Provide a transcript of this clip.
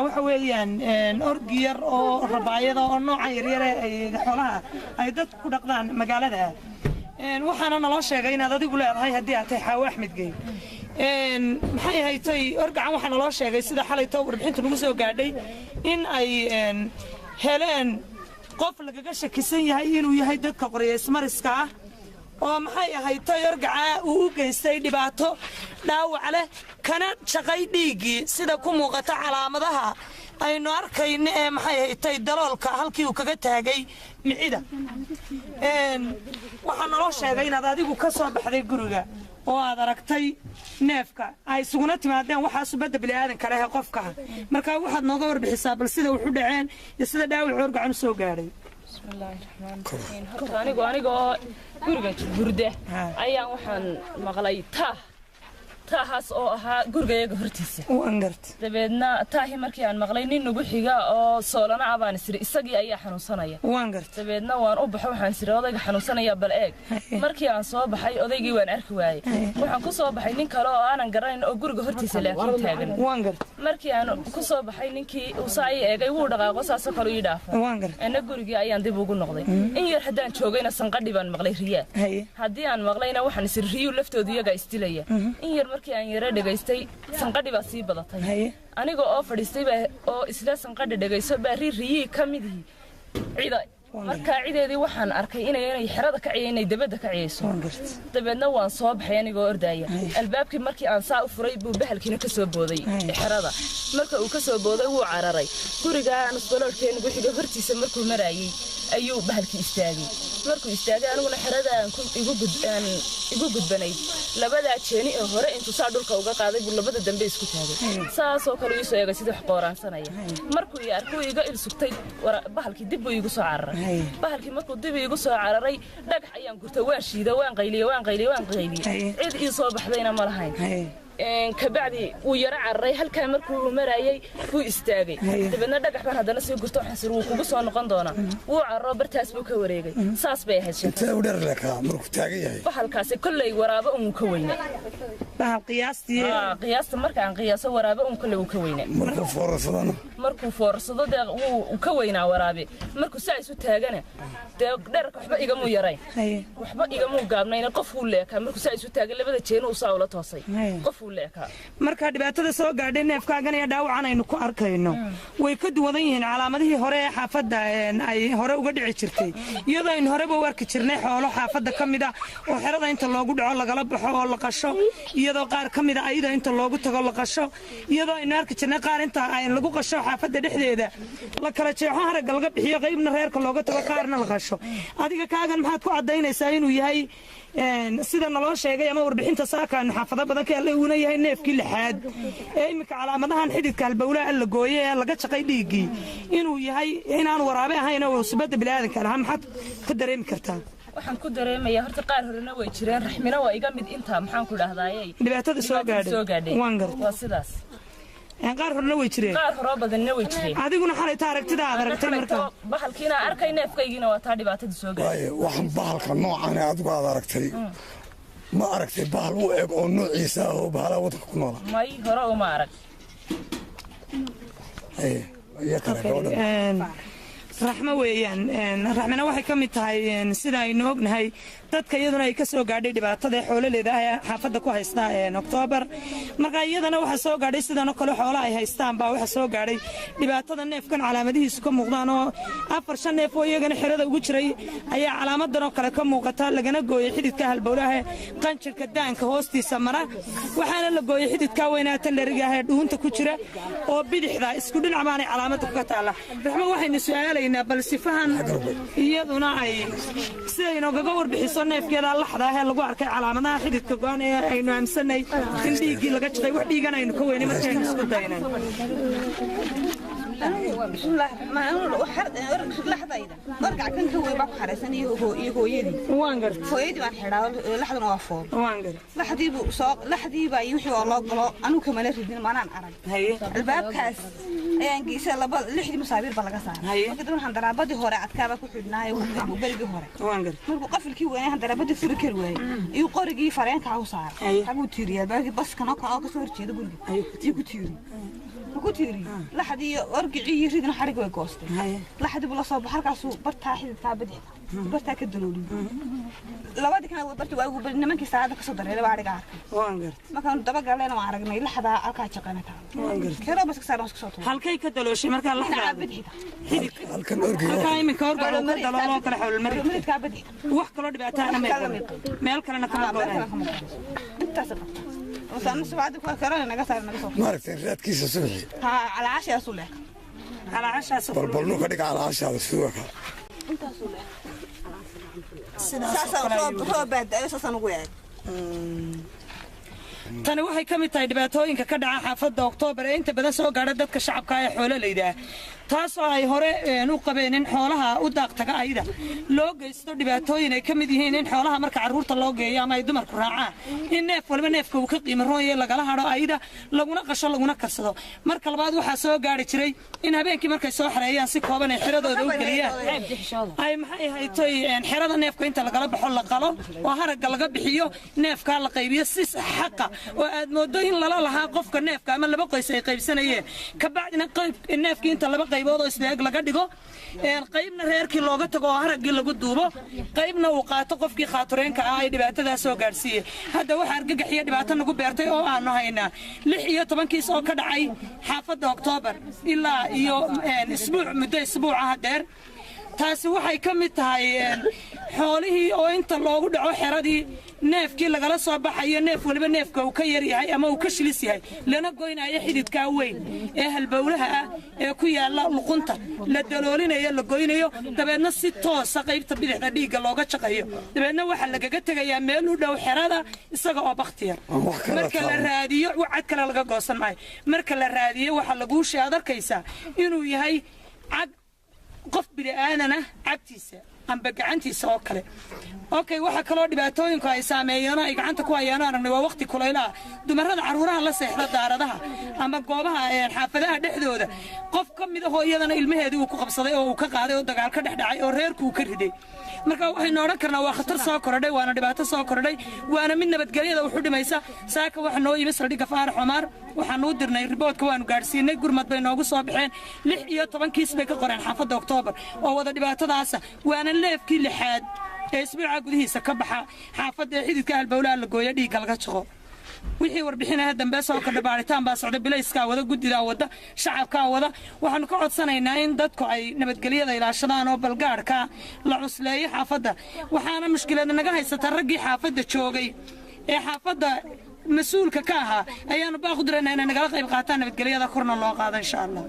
waxa weeyaan orgiyar oo rabaayada oo nooca yaryar ee xoolaha ay dad ku dhaqdaan magaalada waxaana naloo sheegay inaad adigu leedahay haddii aad tahay Xaawo Axmed Geey maxay haytay orgacan waxaa naloo sheegay sida xalayto warbixinta nagu soo gaadhay in ay heleen qof lagaga shakisan yahay inuu yahay dadka qoryeysmariska ah oo maxay haytay orgaca uu u geystay dhibaato dhaawac leh kana shaqay dhiigii sida ku muuqata calaamadaha aynu arkayno ee maxay haytay daloolka halkii uu kaga taagay micida waxaa naloo sheegay inaad adigu ka soo baxday guriga oo aad aragtay neefka ay isuguna timaadeen waxaas badda bini'aadanka leh qofka marka waxaad nooga warbixisaa bal sida wuxuu dhaceen iyo sida dhaawac orgacan soo gaaray bismillaahirrahmaanirrahiim horta aniga guriga hurda ayaan waxaan maqlay taahaas oo ahaa gurigayaga hortiisa dabeedna taahi markii aan maqlay nin nagu xiga oo soolana abaan isri isagii ayaa xanuunsanaya dabeedna waan u baxo waxaan isri odayga xanuunsanaya bal eeg markii aan soo baxay odaygii waan arki waayey waxaan ku soo baxay nin kale oo aanan garanayn oo guriga hortiisa laakiin taagan markii aan ku soo baxay ninkii uu saa ii eegay wuu dhaqaaqo saasoo kale ii dhaafay ana gurigii ayaan dib ugu noqday in yar haddaan joogayna sanqadhi baan maqlay riyaa haddii aan maqlayna waxaan isri riyuu laftooda iyaga istilaya in yar markii aan yara dhageystay sanqadhi baa sii badatay aniga oo fadhiistay oo isla sanqadhi dhageyso baa riyii ka midii cida marka cideedii waxaan arkay inay xirada ka ciyay inay dabada ka ciyayso dabeedna waan soo baxay anigoo ordaya albaabkii markii aan saa u furay buu bahalkiina ka soo booday xirada marka uu ka soo booday wuu cararay guriga nusbaloolkeen guxiga hortiisa markuu marayay ayuu bahalkii istaagay markuu istaagay aniguna xirada aan igu gudbanay labada jeeni ee hore intuu saa dhulka uga qaaday buu labada dambe isku taagay saasoo kale ii soo eegay sidii wax qooraansanaya markuu ii arkay iga ilsugtay bahalkii dib buu igu soo cararay bahalkii markuu dib igu soo cararay dhagax ayaan gurtay waan shiiday waan qayliyay cid ii soo baxdayna ma lahayn kabacdi wuu yara cararay halkaa markuu marayay buu istaagay dabeedna dhagax baan haddana sii gurto waxaan sir wuu kugu soo noqon doonaa wuu carro bartaas buu ka wareegay saas bay ahayd intee u dheer leekaa markuu taagan yahay bahalkaasi kolley waraabo uun ka weyne bahal qiyaasta markaan qiyaaso waraabo uun kolley uu ka weyne markuu foorsado dee wuu ka weynaa waraabe markuu saa isu taagana dee dherarka waxba igamuu yarayn waxba igamuu gaabnayna qof wuu leekaa markuu saa isu taagan labada jeeni uu saa ula toosay qof marka dhibaatada soo gaadhay neefkaagan iyo dhaawacan aynu ku arkayno way ka duwadan yihiin calaamadihii hore ee xaafadda ay hore uga dhici jirtay iyadoo aynu horeba u arki jirnay xoolo xaafadda ka mid ah oo xerada inta loogu dhaco lagala baxo oo la qasho iyadoo qaar ka mid ah ayada inta loogu tago la qasho iyadoo aynu arki jirnay qaar inta ay lagu qasho xaafadda dhexdeeda la kala jeexo haragga laga bixiyo qaybna reerka looga tago qaarna la qasho adiga kaagan maxaad ku cadaynaysaa inuu yahay sida naloo sheegay ama warbixinta saakaan xaafado badan ka uuna yahay neefkii lixaad ee iminka calaamadahan xididka halbowlaha la gooyay ee laga shaqay dhiigii inuu yahay inaan waraabe ahayn oo subada bilaadanka laha maxaad ka dareemi kartaa waxaan ku dareemayaa horta qaar horena way jireen raxmina waa iga mid inta maxaan ku dhahdaaye dhibaatada soo gaadhay waa sidaas qaar horena way jireen qaar hore badanna way jireen adiguna xalay aragtida aad aragtay marka bahalkiina arkay neefkaygiina waa taa dhibaatada soo gaadhay waxaan bahalka noocan adigu aad aragtay ma aragtay bahal u eeg oo noociisa ah oo bahalaa waddanka ku noola may hore uma arag raxmo weeyaan raxmana waxay ka mid tahay sida aynu ognahay dadka iyaduna ay ka soo gaadhay dhibaatada xoolaleeda ah ee xaafadda ku haysta Oktoobar marka iyadana waxa soo gaadhay sidoo kale xoolo ay haystaan baa waxa soo gaadhay dhibaatada neefkan calaamadihiisu ka muuqdaan oo 4-5 neef oo iyagana xirada ugu jiray ayaa calaamadan oo kale ka muuqata lagana gooyay xididka halbowlaha qanjirka daanka hoostiisa mara waxaana la gooyay xididka weynaatan lariga ah ee dhuunta ku jira oo bidixda isku dhinac maanay calaamada ka taala raxmo waxaynu su'aalaynaa bal sifahan iyaduna ay sidayna gaga warbixiso neefkeeda laxda ah ee lagu arkay calaamadaha xididka go'an ee aynu aaminsanay in dhiigii laga jiray wax dhiigan aynu ka weynay markaynu isku daynay بسم الله ما أنا وحرد لحظة أرجع كن كوي بحر سني هو يدي وانجر هو يدي واحد لحظة وافور وانجر لحظة بساق لحظة بيمشي والله قلا أنا كمان أريد ما أنا أعرف هي الباب كاس يعني قيس لحظة مسافر بلغة سان كده من هندرا بدي هورا أتكابا كحدنا وبلغي هورا وانجر مركو قفل كي وين هندرا بدي فركر وين يقارجي فرين كعوصار أبو تيري الباب بس كنا كعاق صور كذا بقول يقول تيري ku tiiri laxadii orgicii ridna xarig way goostay laxadii bula soo baxalkaas bartaa xididka badixda bartaa ka daloolin labadii kana barta waa ugu nimankii saacada ka soo dareeray baa ariga arkay waan gartay markaan daba galeen oo aragnay laxada halka jaqanata waan gartay kero bas ka saaran isku soo tuuray halkay ka dalooshay marka laxda badixda halkan orgiga halka iminka orgiga ku daloolo kala xawil maridka badixda wax kala dhibaatana meel kalena kama go'ay intaas qabta وصلنا سبعة كوا كرنا نقصر نقصر. ما عرفت رات كيس صبحي. ها على عشاء أصولك. على عشاء أصولك. بلبلو كديك على عشاء بسوق. أنت أصولك. ساسا روب بعد أساسا نقول. tani waxay ka mid tahay dhibaatooyinka ka dhaca xaafadda Oktoobar ee inta badan soo gaadha dadka shacabka ee xoololeyda taas oo ay hore u qabeen in xoolaha u daaqtaga ayda loo geysto dhibaatooyin ay ka mid yihiin in xoolaha marka caruurta loo geeyo ama ay dumarku raacaan in neef walba neefka uu ka qiimo roon yahay lagala hado ayda laguna qasho laguna karsado marka labaad waxa soo gaari jiray in habeenkii markay soo xareeyaan si kooban ay xiradooda u geliyaan ay maxay haytay xirada neefka inta lagala baxo la qalo oo haragga laga bixiyo neefka la qaybiyo si xaqa oo aad moodo in lala lahaa qofka neefka ama laba qoys ay qaybsanayeen ka bacdina qayb neefkii inta laba qaybood oo isleeg laga dhigo qaybna reerkii looga tago oo haraggii lagu duubo qaybna uu qaato qofkii khaatureenka ah ay dhibaatada soo gaarsiiyay hadda waxa argagax iyo dhibaato nagu beertay oo aanu haynaa 16 kiis oo ka dhacay xaafadda Oktoobar ilaa iyo muddo isbuuc ah dheer taasi waxay ka mid tahay xoolihii oo inta loogu dhaco xeradii neefkii lagala soo baxayo neef waliba neefka uu ka yar yahay ama uu ka shilis yahay lana goynayo xididka weyn ee halbowlaha ah ee ku yaala luqunta la daloolinayo la goynayo dabeedna si toos ah qaybta bidixda dhiigga looga shaqeeyo dabeedna waxa lagaga tagayaa meel u dhow xerada isaga oo bakhtiya marka la raadiyo wacad kale laga goosan maayo marka la raadiyo waxa lagu sheedarkaysa inuu yahay cag qof bini'aadana cabtiisa amba gacantiisa oo kale okay waxa kale oo dhibaatooyinku ay saameeyeen ay gacanta ku hayaan aragnay waa waqti kulaylaha dumarada caruuraha la seexda daaradaha ama goobaha xaafadaha dhexdooda qof ka mid ah hooyadana ilmaheedii uu ku qabsaday oo uu ka qaaday oo dagaal ka dhexdhacay oo reerku uu ka riday marka waxaynu oran karnaa waa khatar soo kordhay waana dhibaato soo kordhay waana mid nabadgelyada u dhimaysa saaka waxa noo yimid saldhigga Faarax Cumar waxaan u dirnay riboodka waanu gaarsiinay gurmad bay noogu soo baxeen 16 kiis bay ka qoreen xaafadda Oktoobar oo wada dhibaatadaas waana leefkii lixaad ee isbuuca gudihiisa ka baxa xaafadda xididka halbowlaha la gooyo dhiigga laga jaqo wixii warbixinaha dambe soo ka dhabaaritaan baa socda bilayska wada gudida wada shacabka wada waxaan ka codsanaynaa in dadku ay nabadgelyada ilaashadaan oo balgaarka la cusleeyo xaafadda waxaana mushkilad naga haysata raggii xaafadda joogay ee xaafadda mas'uulka ka ahaa ayaanu baaqu diranaynaa nagala qayb qaataan nabadgelyada korna loo qaado insha Allah